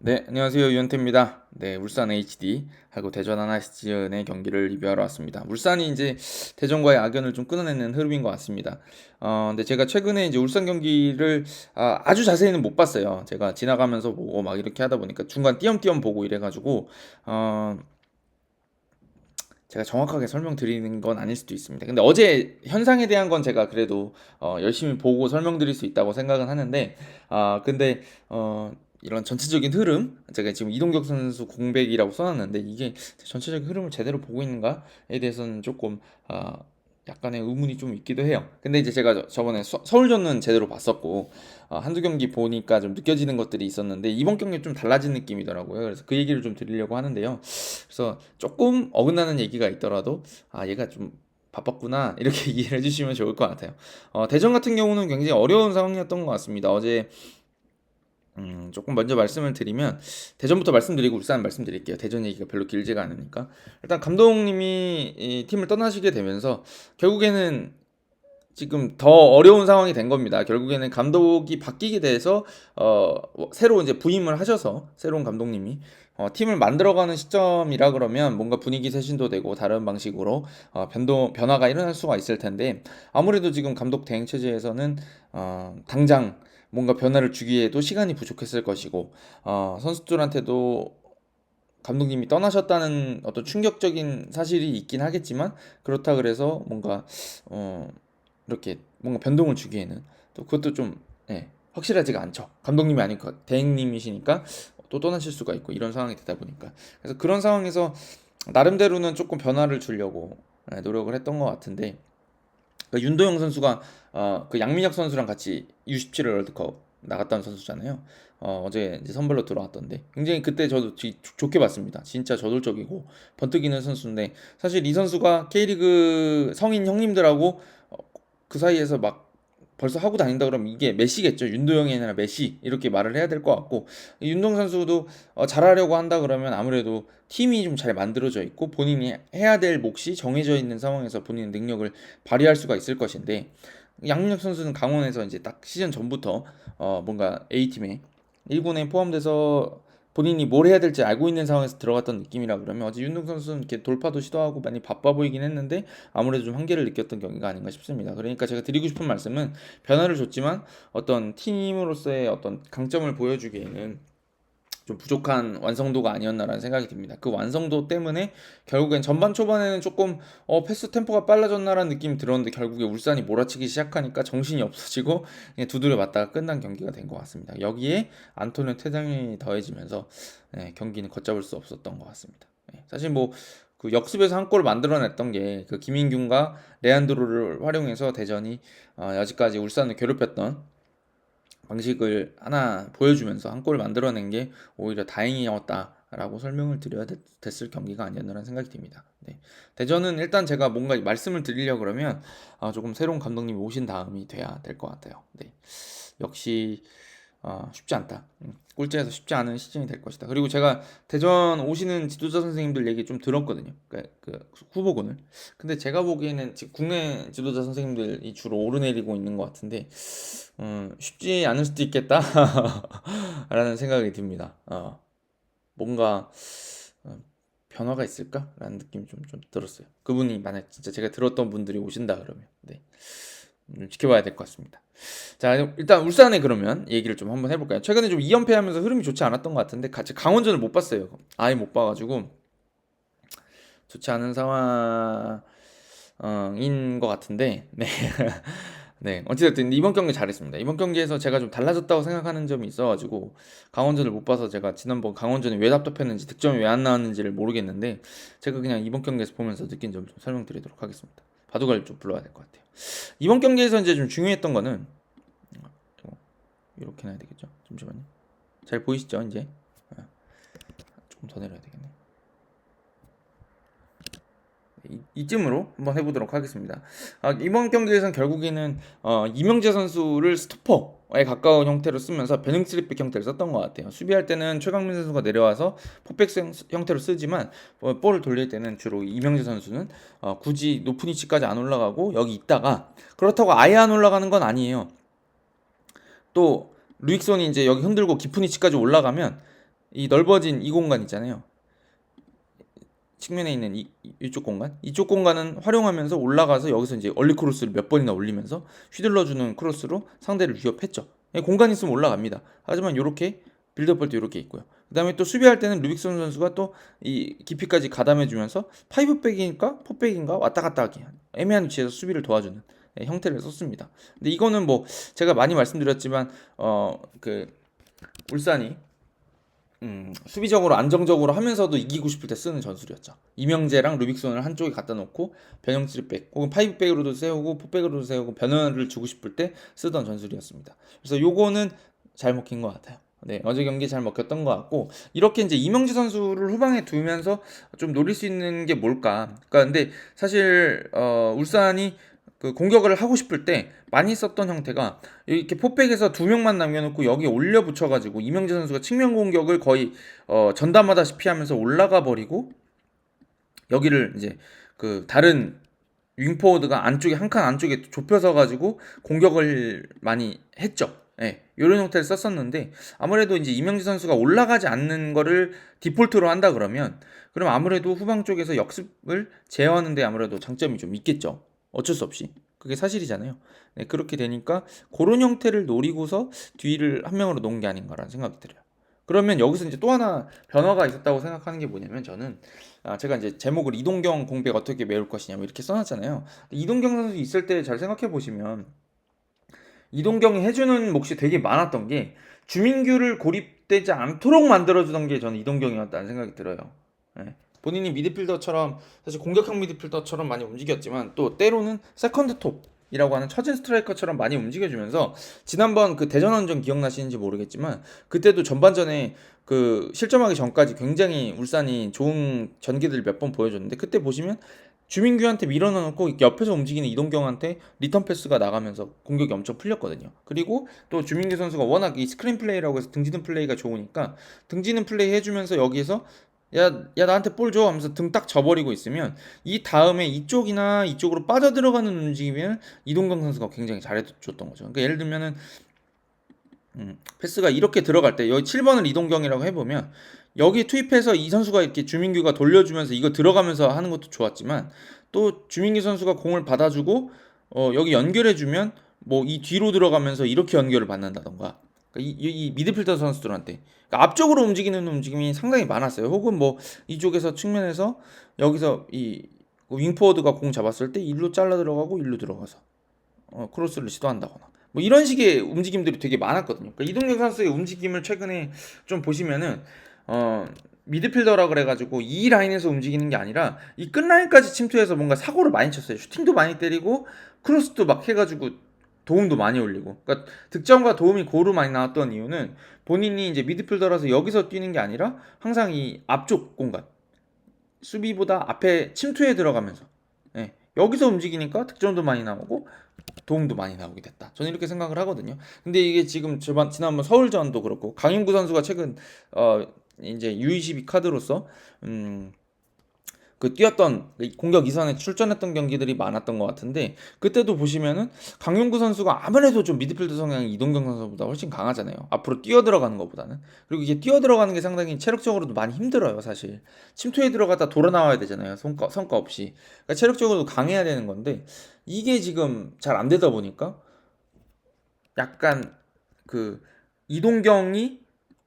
네, 안녕하세요. 유현태입니다. 네, 울산 HD 하고 대전 하나시즌의 경기를 리뷰하러 왔습니다. 울산이 이제 대전과의 악연을 좀 끊어내는 흐름인 것 같습니다. 근데 제가 최근에 이제 울산 경기를 아주 자세히는 못 봤어요. 제가 지나가면서 보고 막 이렇게 하다 보니까 중간 띄엄띄엄 보고 이래가지고 어, 제가 정확하게 설명드리는 건 아닐 수도 있습니다. 근데 어제 현상에 대한 건 제가 그래도 열심히 보고 설명드릴 수 있다고 생각은 하는데, 근데 이런 전체적인 흐름, 제가 지금 이동격 선수 공백이라고 써놨는데 이게 전체적인 흐름을 제대로 보고 있는가에 대해서는 조금 약간의 의문이 좀 있기도 해요. 근데 이제 제가 저번에 서울전은 제대로 봤었고 한두 경기 보니까 좀 느껴지는 것들이 있었는데 이번 경기 좀 달라진 느낌이더라고요. 그래서 그 얘기를 좀 드리려고 하는데요. 그래서 조금 어긋나는 얘기가 있더라도 얘가 좀 바빴구나 이렇게 이해를 해주시면 좋을 것 같아요. 대전 같은 경우는 굉장히 어려운 상황이었던 것 같습니다. 어제 조금 먼저 말씀을 드리면 대전부터 말씀드리고 울산 말씀드릴게요. 대전 얘기가 별로 길지가 않으니까 일단 감독님이 이 팀을 떠나시게 되면서 결국에는 지금 더 어려운 상황이 된 겁니다. 결국에는 감독이 바뀌게 돼서 새로 이제 부임을 하셔서 새로운 감독님이 팀을 만들어가는 시점이라 그러면 뭔가 분위기 쇄신도 되고 다른 방식으로 변화가 일어날 수가 있을 텐데 아무래도 지금 감독 대행 체제에서는 당장 뭔가 변화를 주기에도 시간이 부족했을 것이고 선수들한테도 감독님이 떠나셨다는 어떤 충격적인 사실이 있긴 하겠지만 그렇다 그래서 뭔가 어, 이렇게 뭔가 변동을 주기에는 또 그것도 좀 확실하지가 않죠. 감독님이 아니고 대행님이시니까 또 떠나실 수가 있고 이런 상황이 되다 보니까 그래서 그런 상황에서 나름대로는 조금 변화를 주려고 노력을 했던 것 같은데 그 윤도영 선수가 그 양민혁 선수랑 같이 U17 월드컵 나갔던 선수잖아요. 어제 이제 선발로 들어왔던데 굉장히 그때 저도 좋게 봤습니다. 진짜 저돌적이고 번뜩이는 선수인데 사실 이 선수가 K리그 성인 형님들하고 그 사이에서 막 벌써 하고 다닌다 그러면 이게 메시겠죠. 윤도영이 아니라 메시 이렇게 말을 해야 될 것 같고 윤동 선수도 잘하려고 한다 그러면 아무래도 팀이 좀 잘 만들어져 있고 본인이 해야 될 몫이 정해져 있는 상황에서 본인의 능력을 발휘할 수가 있을 것인데 양민혁 선수는 강원에서 이제 딱 시즌 전부터 뭔가 A팀에 1군에 포함돼서 본인이 뭘 해야 될지 알고 있는 상황에서 들어갔던 느낌이라 그러면 어제 윤동 선수는 이렇게 돌파도 시도하고 많이 바빠 보이긴 했는데 아무래도 좀 한계를 느꼈던 경기가 아닌가 싶습니다. 그러니까 제가 드리고 싶은 말씀은 변화를 줬지만 어떤 팀으로서의 어떤 강점을 보여주기에는 좀 부족한 완성도가 아니었나라는 생각이 듭니다. 그 완성도 때문에 결국엔 전반 초반에는 조금 패스 템포가 빨라졌나라는 느낌이 들었는데 결국에 울산이 몰아치기 시작하니까 정신이 없어지고 그냥 두드려 맞다가 끝난 경기가 된 것 같습니다. 여기에 안토니오 퇴장이 더해지면서 경기는 걷잡을 수 없었던 것 같습니다. 사실 뭐 그 역습에서 한 골을 만들어냈던 게 그 김인균과 레안드로를 활용해서 대전이 여지까지 울산을 괴롭혔던 방식을 하나 보여주면서 한 골을 만들어낸 게 오히려 다행이었다라고 설명을 드려야 됐을 경기가 아니었나라는 생각이 듭니다. 네. 대전은 일단 제가 뭔가 말씀을 드리려 그러면 조금 새로운 감독님이 오신 다음이 돼야 될 것 같아요. 네. 역시 쉽지 않다. 꼴찌에서 쉽지 않은 시즌이 될 것이다. 그리고 제가 대전 오시는 지도자 선생님들 얘기 좀 들었거든요. 그 후보군을. 근데 제가 보기에는 지금 국내 지도자 선생님들이 주로 오르내리고 있는 것 같은데 쉽지 않을 수도 있겠다 라는 생각이 듭니다. 뭔가 어, 변화가 있을까라는 느낌이 좀 들었어요. 그분이 만약 진짜 제가 들었던 분들이 오신다 그러면 네. 지켜봐야 될 것 같습니다. 자, 일단 울산에 그러면 얘기를 좀 한번 해볼까요? 최근에 좀 2연패 하면서 흐름이 좋지 않았던 것 같은데 같이 강원전을 못 봤어요. 아예 못 봐가지고 좋지 않은 상황인 것 같은데 네. 네, 어찌됐든 이번 경기 잘했습니다. 이번 경기에서 제가 좀 달라졌다고 생각하는 점이 있어가지고 강원전을 못 봐서 제가 지난번 강원전이 왜 답답했는지 득점이 왜 안 나왔는지를 모르겠는데 제가 그냥 이번 경기에서 보면서 느낀 점 좀 설명드리도록 하겠습니다. 바둑알 좀 불러야 될 것 같아요. 이번 경기에서 이제 좀 중요했던 거는 이렇게 해야 되겠죠. 잠시만요. 잘 보이시죠? 이제 조금 더 내려야 되겠네. 이쯤으로 한번 해보도록 하겠습니다. 이번 경기에서는 결국에는 이명재 선수를 스토퍼에 가까운 형태로 쓰면서 배능 스리백 형태를 썼던 것 같아요. 수비할 때는 최강민 선수가 내려와서 포백 형태로 쓰지만 볼을 돌릴 때는 주로 이명재 선수는 굳이 높은 위치까지 안 올라가고 여기 있다가 그렇다고 아예 안 올라가는 건 아니에요. 또 루익손이 이제 여기 흔들고 깊은 위치까지 올라가면 이 넓어진 이 공간 있잖아요. 측면에 있는 이쪽 공간, 이쪽 공간은 활용하면서 올라가서 여기서 이제 얼리 크로스를 몇 번이나 올리면서 휘둘러주는 크로스로 상대를 위협했죠. 공간 있으면 올라갑니다. 하지만 이렇게 빌드업 할 때 이렇게 있고요. 그 다음에 또 수비할 때는 루빅슨 선수가 또 이 깊이까지 가담해주면서 파이브백인가 포백인가 왔다 갔다 하게 애매한 위치에서 수비를 도와주는 형태를 썼습니다. 근데 이거는 뭐 제가 많이 말씀드렸지만 그 울산이 수비적으로 안정적으로 하면서도 이기고 싶을 때 쓰는 전술이었죠. 이명재랑 루빅손을 한쪽에 갖다 놓고 변형 3백 혹은 5백으로도 세우고 4백으로도 세우고 변화를 주고 싶을 때 쓰던 전술이었습니다. 그래서 요거는 잘 먹힌 것 같아요. 네, 어제 경기 잘 먹혔던 것 같고 이렇게 이제 이명재 선수를 후방에 두면서 좀 노릴 수 있는 게 뭘까? 그러니까 근데 사실 울산이 그 공격을 하고 싶을 때 많이 썼던 형태가 이렇게 포백에서 두 명만 남겨놓고 여기 올려 붙여가지고 이명재 선수가 측면 공격을 거의 전담하다시피 하면서 올라가 버리고 여기를 이제 그 다른 윙포워드가 안쪽에 한 칸 안쪽에 좁혀서 가지고 공격을 많이 했죠. 예, 이런 형태를 썼었는데 아무래도 이제 이명재 선수가 올라가지 않는 거를 디폴트로 한다 그럼 아무래도 후방 쪽에서 역습을 제어하는데 아무래도 장점이 좀 있겠죠. 어쩔 수 없이 그게 사실이잖아요. 네, 그렇게 되니까 그런 형태를 노리고서 뒤를 한 명으로 놓은 게 아닌가라는 생각이 들어요. 그러면 여기서 이제 또 하나 변화가 있었다고 생각하는 게 뭐냐면 저는 제가 이제 제목을 이동경 공백 어떻게 메울 것이냐 뭐 이렇게 써놨잖아요. 이동경 선수 있을 때 잘 생각해 보시면 이동경이 해주는 몫이 되게 많았던 게 주민규를 고립되지 않도록 만들어주던 게 저는 이동경이었다는 생각이 들어요. 예. 본인이 미드필더처럼 사실 공격형 미드필더처럼 많이 움직였지만 또 때로는 세컨드 톱이라고 하는 처진 스트라이커처럼 많이 움직여주면서 지난번 그 대전원정 기억나시는지 모르겠지만 그때도 전반전에 그 실점하기 전까지 굉장히 울산이 좋은 전개들 몇 번 보여줬는데 그때 보시면 주민규한테 밀어넣고 옆에서 움직이는 이동경한테 리턴 패스가 나가면서 공격이 엄청 풀렸거든요. 그리고 또 주민규 선수가 워낙 이 스크린 플레이라고 해서 등지는 플레이가 좋으니까 등지는 플레이 해주면서 여기에서 야 나한테 볼 줘 하면서 등 딱 져버리고 있으면 이 다음에 이쪽이나 이쪽으로 빠져들어가는 움직임을 이동경 선수가 굉장히 잘해줬던 거죠. 그러니까 예를 들면은 패스가 이렇게 들어갈 때 여기 7번을 이동경이라고 해보면 여기 투입해서 이 선수가 이렇게 주민규가 돌려주면서 이거 들어가면서 하는 것도 좋았지만 또 주민규 선수가 공을 받아주고 여기 연결해주면 뭐 이 뒤로 들어가면서 이렇게 연결을 받는다던가 그러니까 이 미드필더 선수들한테 그러니까 앞쪽으로 움직이는 움직임이 상당히 많았어요. 혹은 뭐 이쪽에서 측면에서 여기서 이 윙포워드가 공 잡았을 때 일로 잘라 들어가고 일로 들어가서 크로스를 시도한다거나 뭐 이런 식의 움직임들이 되게 많았거든요. 그러니까 이동경 선수의 움직임을 최근에 좀 보시면은 미드필더라 그래가지고 이 라인에서 움직이는 게 아니라 이 끝라인까지 침투해서 뭔가 사고를 많이 쳤어요. 슈팅도 많이 때리고 크로스도 막 해가지고 도움도 많이 올리고. 그러니까 득점과 도움이 고루 많이 나왔던 이유는 본인이 이제 미드필더라서 여기서 뛰는 게 아니라 항상 이 앞쪽 공간 수비보다 앞에 침투에 들어가면서 여기서 움직이니까 득점도 많이 나오고 도움도 많이 나오게 됐다. 저는 이렇게 생각을 하거든요. 근데 이게 지금 지난번 서울전도 그렇고 강윤구 선수가 최근 이제 U22 카드로서 그 뛰었던 공격 이선에 출전했던 경기들이 많았던 것 같은데 그때도 보시면은 강윤구 선수가 아무래도 좀 미드필더 성향이 이동경 선수보다 훨씬 강하잖아요. 앞으로 뛰어 들어가는 것보다는. 그리고 이게 뛰어 들어가는 게 상당히 체력적으로도 많이 힘들어요, 사실. 침투에 들어갔다 돌아 나와야 되잖아요, 성과 없이. 그러니까 체력적으로도 강해야 되는 건데 이게 지금 잘 안 되다 보니까 약간 그 이동경이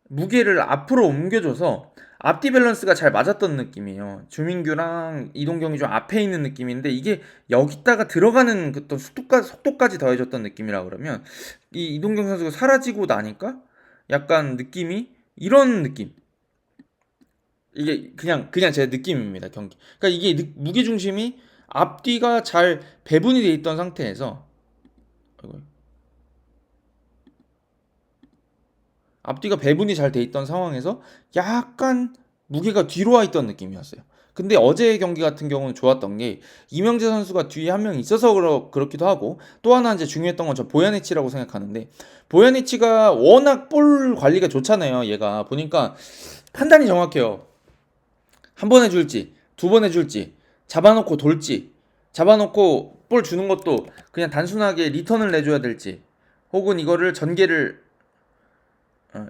무게를 앞으로 옮겨줘서 앞뒤 밸런스가 잘 맞았던 느낌이에요. 주민규랑 이동경이 좀 앞에 있는 느낌인데 이게 여기다가 들어가는 그 어떤 속도까지 더해졌던 느낌이라 그러면 이 이동경 선수가 사라지고 나니까 약간 느낌이 이런 느낌. 이게 그냥 제 느낌입니다, 경기. 그러니까 이게 무게 중심이 앞뒤가 잘 배분이 돼 있던 상태에서 앞뒤가 배분이 잘 돼 있던 상황에서 약간 무게가 뒤로 와 있던 느낌이었어요. 근데 어제의 경기 같은 경우는 좋았던 게 이명재 선수가 뒤에 한 명 있어서 그렇기도 하고 또 하나 이제 중요했던 건 저 보야니치라고 생각하는데 보야니치가 워낙 볼 관리가 좋잖아요. 얘가 보니까 판단이 정확해요. 한 번 해줄지 두 번 해줄지 잡아놓고 돌지 잡아놓고 볼 주는 것도 그냥 단순하게 리턴을 내줘야 될지 혹은 이거를 전개를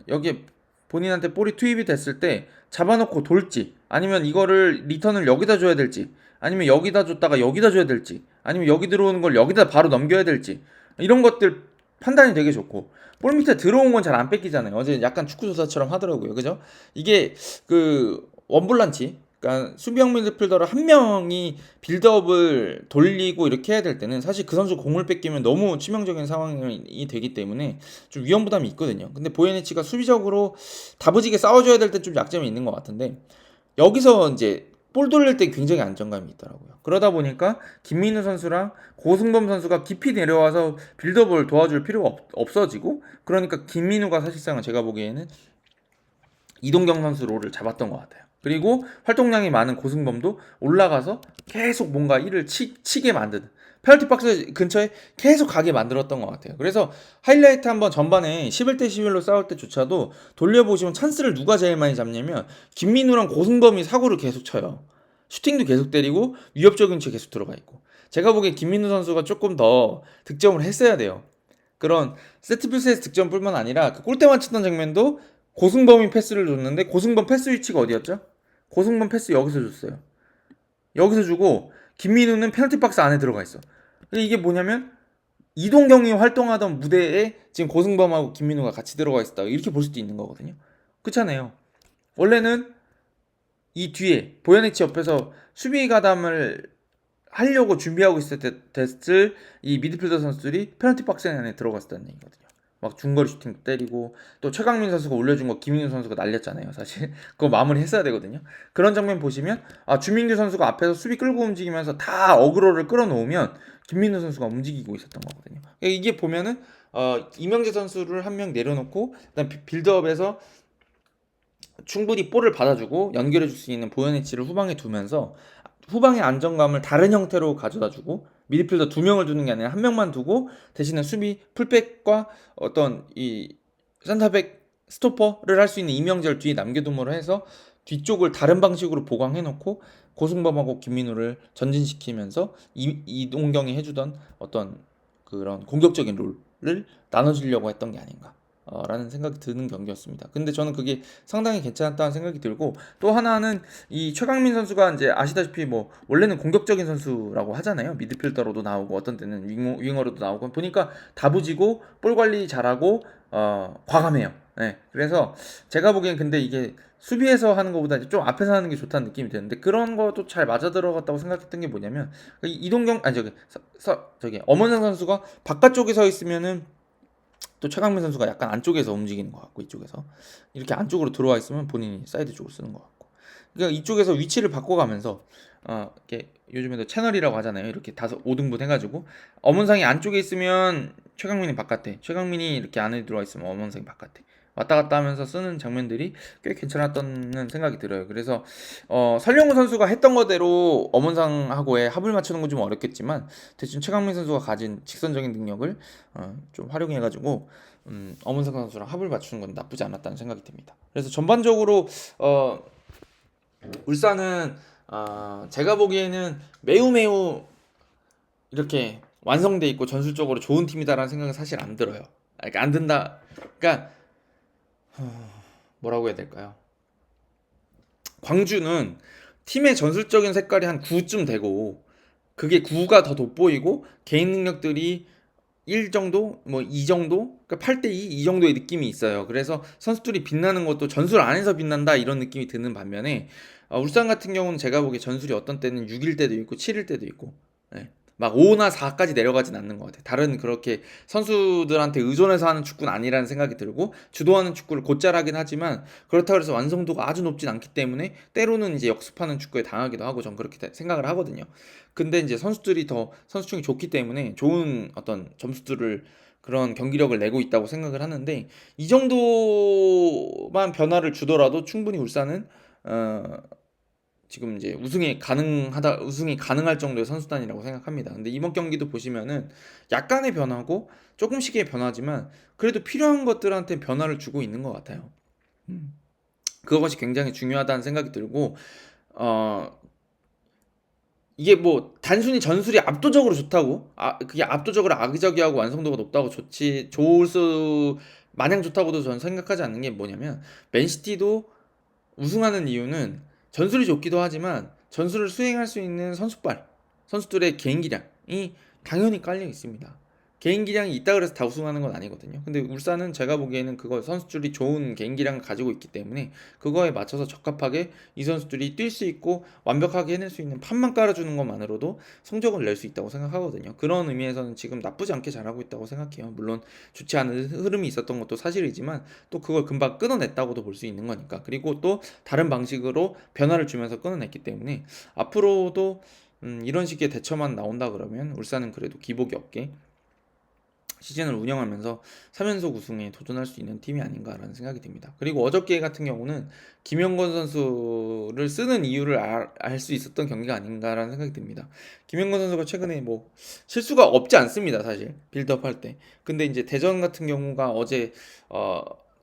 여기에 본인한테 볼이 투입이 됐을 때 잡아놓고 돌지, 아니면 이거를 리턴을 여기다 줘야 될지, 아니면 여기다 줬다가 여기다 줘야 될지, 아니면 여기 들어오는 걸 여기다 바로 넘겨야 될지, 이런 것들 판단이 되게 좋고, 볼 밑에 들어온 건 잘 안 뺏기잖아요. 어제 약간 축구조사처럼 하더라고요. 그죠? 이게 그 원볼란치, 그러니까 수비형 미드필더를 한 명이 빌드업을 돌리고 이렇게 해야 될 때는 사실 그 선수 공을 뺏기면 너무 치명적인 상황이 되기 때문에 좀 위험 부담이 있거든요. 근데 보헤네치가 수비적으로 다부지게 싸워줘야 될 때 좀 약점이 있는 것 같은데, 여기서 이제 볼 돌릴 때 굉장히 안정감이 있더라고요. 그러다 보니까 김민우 선수랑 고승범 선수가 깊이 내려와서 빌드업을 도와줄 필요가 없어지고, 그러니까 김민우가 사실상은 제가 보기에는 이동경 선수 롤을 잡았던 것 같아요. 그리고 활동량이 많은 고승범도 올라가서 계속 뭔가 일을 치게 만드는, 페널티 박스 근처에 계속 가게 만들었던 것 같아요. 그래서 하이라이트 한번 전반에 11대 11로 싸울 때조차도 돌려보시면 찬스를 누가 제일 많이 잡냐면 김민우랑 고승범이 사고를 계속 쳐요. 슈팅도 계속 때리고 위협적인 채 계속 들어가 있고. 제가 보기엔 김민우 선수가 조금 더 득점을 했어야 돼요. 그런 세트피스에서 득점뿐만 아니라 그 골대만 쳤던 장면도 고승범이 패스를 줬는데, 고승범 패스 위치가 어디였죠? 고승범 패스 여기서 줬어요. 여기서 주고 김민우는 페널티 박스 안에 들어가 있어. 근데 이게 뭐냐면 이동경이 활동하던 무대에 지금 고승범하고 김민우가 같이 들어가 있었다, 이렇게 볼 수도 있는 거거든요. 그렇잖아요. 원래는 이 뒤에 보야네치 옆에서 수비 가담을 하려고 준비하고 있을 때 됐을 이 미드필더 선수들이 페널티 박스 안에 들어갔었다는 얘기거든요. 막 중거리 슈팅 때리고, 또 최강민 선수가 올려준 거 김민우 선수가 날렸잖아요. 사실 그거 마무리 했어야 되거든요. 그런 장면 보시면 주민규 선수가 앞에서 수비 끌고 움직이면서 다 어그로를 끌어놓으면 김민우 선수가 움직이고 있었던 거거든요. 이게 보면은 이명재 선수를 한 명 내려놓고 그다음 빌드업에서 충분히 볼을 받아주고 연결해줄 수 있는 보현의치를 후방에 두면서 후방의 안정감을 다른 형태로 가져다주고, 미드필더 두 명을 두는 게 아니라 한 명만 두고 대신에 수비 풀백과 어떤 이 센터백 스토퍼를 할 수 있는 이명재를 뒤에 남겨둠으로 해서 뒤쪽을 다른 방식으로 보강해놓고 고승범하고 김민우를 전진시키면서 이동경이 해주던 어떤 그런 공격적인 롤을 나눠주려고 했던 게 아닌가 라는 생각이 드는 경기였습니다. 근데 저는 그게 상당히 괜찮았다는 생각이 들고, 또 하나는 이 최강민 선수가 이제 아시다시피 뭐 원래는 공격적인 선수라고 하잖아요. 미드필더로도 나오고 어떤 때는 윙어로도 나오고, 보니까 다부지고 볼 관리 잘하고 과감해요. 네. 그래서 제가 보기엔 근데 이게 수비에서 하는 것보다 좀 앞에서 하는 게 좋다는 느낌이 드는데, 그런 것도 잘 맞아 들어갔다고 생각했던 게 뭐냐면, 이동경 아니 저기 엄원상 선수가 바깥쪽에 서 있으면은 또 최강민 선수가 약간 안쪽에서 움직이는 것 같고, 이쪽에서 이렇게 안쪽으로 들어와 있으면 본인이 사이드 쪽으로 쓰는 것 같고, 그러니까 이쪽에서 위치를 바꿔가면서 이렇게 요즘에도 채널이라고 하잖아요. 이렇게 5등분 해가지고 엄원상이 안쪽에 있으면 최강민이 바깥에, 최강민이 이렇게 안에 들어와 있으면 엄원상이 바깥에 왔다 갔다 하면서 쓰는 장면들이 꽤 괜찮았던 생각이 들어요. 그래서 설령우 선수가 했던 거대로 엄원상하고의 합을 맞추는 건 좀 어렵겠지만, 대신 최강민 선수가 가진 직선적인 능력을 좀 활용해가지고 엄원상 선수랑 합을 맞추는 건 나쁘지 않았다는 생각이 듭니다. 그래서 전반적으로 울산은 제가 보기에는 매우 이렇게 완성돼 있고 전술적으로 좋은 팀이다라는 생각은 사실 안 들어요. 그러니까 안 든다. 그러니까 뭐라고 해야 될까요? 광주는 팀의 전술적인 색깔이 한 9쯤 되고, 그게 9가 더 돋보이고 개인 능력들이 1 정도, 뭐 2 정도, 그러니까 8대 2 이 정도의 느낌이 있어요. 그래서 선수들이 빛나는 것도 전술 안에서 빛난다 이런 느낌이 드는 반면에, 울산 같은 경우는 제가 보기에 전술이 어떤 때는 6일 때도 있고 7일 때도 있고, 예. 막 5나 4까지 내려가진 않는 것 같아요. 다른 그렇게 선수들한테 의존해서 하는 축구는 아니라는 생각이 들고, 주도하는 축구를 곧잘 하긴 하지만 그렇다고 해서 완성도가 아주 높진 않기 때문에 때로는 이제 역습하는 축구에 당하기도 하고, 전 그렇게 생각을 하거든요. 근데 이제 선수들이 더 선수층이 좋기 때문에 좋은 어떤 점수들을, 그런 경기력을 내고 있다고 생각을 하는데, 이 정도만 변화를 주더라도 충분히 울산은 지금 이제 우승이 가능할 정도의 선수단이라고 생각합니다. 근데 이번 경기도 보시면은 약간의 변화고 조금씩의 변화지만 그래도 필요한 것들한테 변화를 주고 있는 것 같아요. 그것이 굉장히 중요하다는 생각이 들고, 어 이게 뭐 단순히 전술이 압도적으로 좋다고, 그게 압도적으로 악의적이하고 완성도가 높다고 좋을 수 마냥 좋다고도 저는 생각하지 않는 게 뭐냐면, 맨시티도 우승하는 이유는 전술이 좋기도 하지만 전술을 수행할 수 있는 선수빨, 선수들의 개인 기량이 당연히 깔려 있습니다. 개인 기량이 있다 그래서 다 우승하는 건 아니거든요. 근데 울산은 제가 보기에는 그거 선수들이 좋은 개인 기량을 가지고 있기 때문에 그거에 맞춰서 적합하게 이 선수들이 뛸 수 있고 완벽하게 해낼 수 있는 판만 깔아주는 것만으로도 성적을 낼 수 있다고 생각하거든요. 그런 의미에서는 지금 나쁘지 않게 잘하고 있다고 생각해요. 물론 좋지 않은 흐름이 있었던 것도 사실이지만 또 그걸 금방 끊어냈다고도 볼 수 있는 거니까. 그리고 또 다른 방식으로 변화를 주면서 끊어냈기 때문에 앞으로도 이런 식의 대처만 나온다 그러면 울산은 그래도 기복이 없게 시즌을 운영하면서 3연속 우승에 도전할 수 있는 팀이 아닌가라는 생각이 듭니다. 그리고 어저께 같은 경우는 김영건 선수를 쓰는 이유를 알 수 있었던 경기가 아닌가라는 생각이 듭니다. 김영건 선수가 최근에 뭐 실수가 없지 않습니다, 사실 빌드업 할 때. 근데 이제 대전 같은 경우가 어제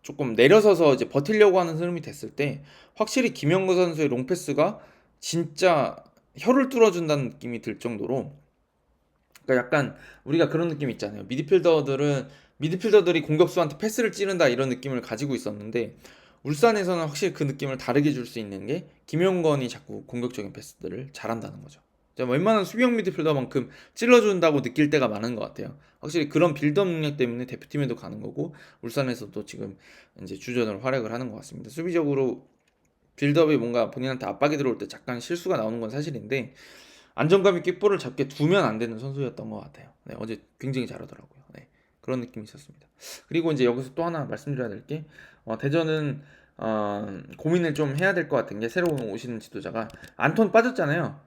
조금 내려서서 이제 버틸려고 하는 흐름이 됐을 때 확실히 김영건 선수의 롱패스가 진짜 혀를 뚫어준다는 느낌이 들 정도로, 그러니까 약간 우리가 그런 느낌 있잖아요. 미드필더들이 공격수한테 패스를 찌른다 이런 느낌을 가지고 있었는데 울산에서는 확실히 그 느낌을 다르게 줄 수 있는 게 김영건이 자꾸 공격적인 패스들을 잘한다는 거죠. 웬만한 수비형 미드필더만큼 찔러준다고 느낄 때가 많은 것 같아요. 확실히 그런 빌드업 능력 때문에 대표팀에도 가는 거고 울산에서도 지금 이제 주전으로 활약을 하는 것 같습니다. 수비적으로 빌드업이 뭔가 본인한테 압박이 들어올 때 잠깐 실수가 나오는 건 사실인데 안정감 있게 볼을 잡게 두면 안 되는 선수였던 것 같아요. 네, 어제 굉장히 잘하더라고요. 네, 그런 느낌이 있었습니다. 그리고 이제 여기서 또 하나 말씀드려야 될 게, 대전은 고민을 좀 해야 될 것 같은 게, 새로 오시는 지도자가 안톤 빠졌잖아요.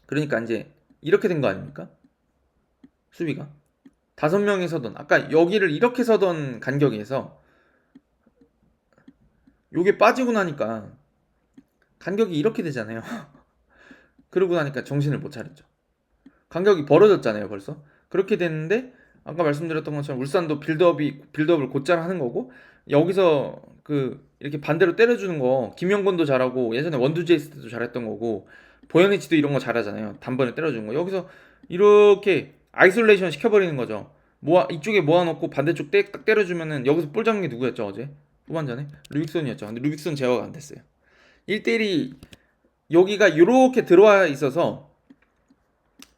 그러니까 이제 이렇게 된 거 아닙니까? 수비가 5명이 서던, 아까 여기를 이렇게 서던 간격에서 요게 빠지고 나니까 간격이 이렇게 되잖아요. 그러고 나니까 정신을 못 차리죠. 간격이 벌어졌잖아요, 벌써. 그렇게 됐는데 아까 말씀드렸던 것처럼 울산도 빌드업을 곧잘 하는 거고, 여기서 그 이렇게 반대로 때려주는 거 김영건도 잘하고 예전에 원두제이스 때도 잘했던 거고 보현이치도 이런 거 잘하잖아요. 단번에 때려주는 거. 여기서 이렇게 아이솔레이션 시켜버리는 거죠. 이쪽에 모아놓고 반대쪽 딱 때려주면은, 여기서 볼 잡는 게 누구였죠 어제? 후반전에 루빅손이었죠. 근데 루빅손 제어가 안 됐어요. 1대1이 여기가 이렇게 들어와 있어서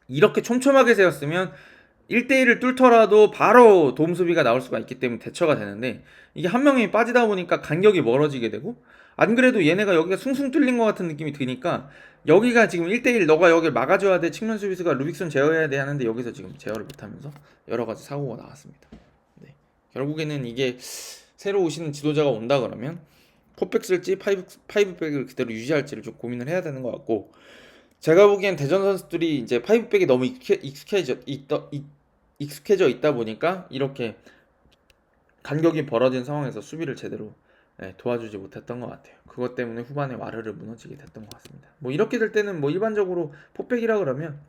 이렇게 촘촘하게 세웠으면 1대1을 뚫더라도 바로 도움 수비가 나올 수가 있기 때문에 대처가 되는데, 이게 한 명이 빠지다 보니까 간격이 멀어지게 되고, 안 그래도 얘네가 여기가 숭숭 뚫린 것 같은 느낌이 드니까 여기가 지금 1대1 너가 여기를 막아줘야 돼, 측면 수비수가 루빅손 제어해야 돼 하는데 여기서 지금 제어를 못하면서 여러 가지 사고가 나왔습니다. 네. 결국에는 이게 새로 오시는 지도자가 온다 그러면 포백 쓸지 파이브백을 그대로 유지할지를 좀 고민을 해야 되는 것 같고, 제가 보기엔 대전 선수들이 이제 파이브백이 너무 익숙해져 있다 보니까 이렇게 간격이 벌어진 상황에서 수비를 제대로 도와주지 못했던 것 같아요. 그것 때문에 후반에 와르르 무너지게 됐던 것 같습니다. 뭐 이렇게 될 때는 뭐 일반적으로 포백이라 그러면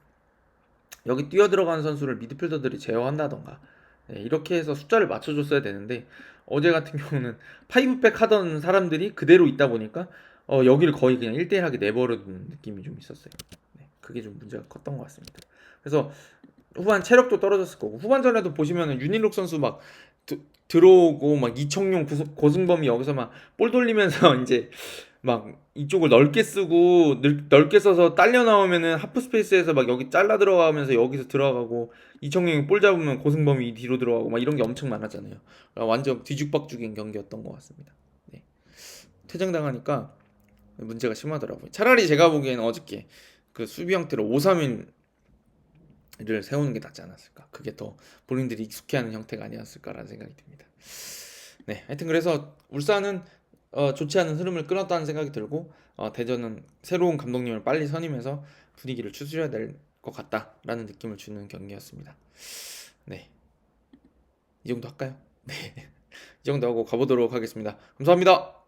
여기 뛰어 들어가는 선수를 미드필더들이 제어한다던가, 이렇게 해서 숫자를 맞춰줬어야 되는데 어제 같은 경우는 파이브백 하던 사람들이 그대로 있다 보니까 여기를 거의 그냥 1대1 하게 내버려두는 느낌이 좀 있었어요. 네, 그게 좀 문제가 컸던 것 같습니다. 그래서 후반 체력도 떨어졌을 거고, 후반전에도 보시면은 윤일록 선수 막 들어오고 막 이청용 고승범이 여기서 막 볼 돌리면서 이제 막 이쪽을 넓게 쓰고 넓게 써서 딸려 나오면은 하프 스페이스에서 막 여기 잘라 들어가면서 여기서 들어가고, 이청용이 볼 잡으면 고승범이 뒤로 들어가고 막 이런 게 엄청 많았잖아요. 완전 뒤죽박죽인 경기였던 것 같습니다. 네. 퇴장당하니까 문제가 심하더라고요. 차라리 제가 보기에는 어저께 그 수비 형태로 5-3-1을 세우는 게 낫지 않았을까. 그게 더 본인들이 익숙해하는 형태가 아니었을까라는 생각이 듭니다. 네, 하여튼 그래서 울산은 좋지 않은 흐름을 끊었다는 생각이 들고, 대전은 새로운 감독님을 빨리 선임해서 분위기를 추스려야 될 것 같다라는 느낌을 주는 경기였습니다. 네, 이 정도 할까요? 네, 이 정도 하고 가보도록 하겠습니다. 감사합니다.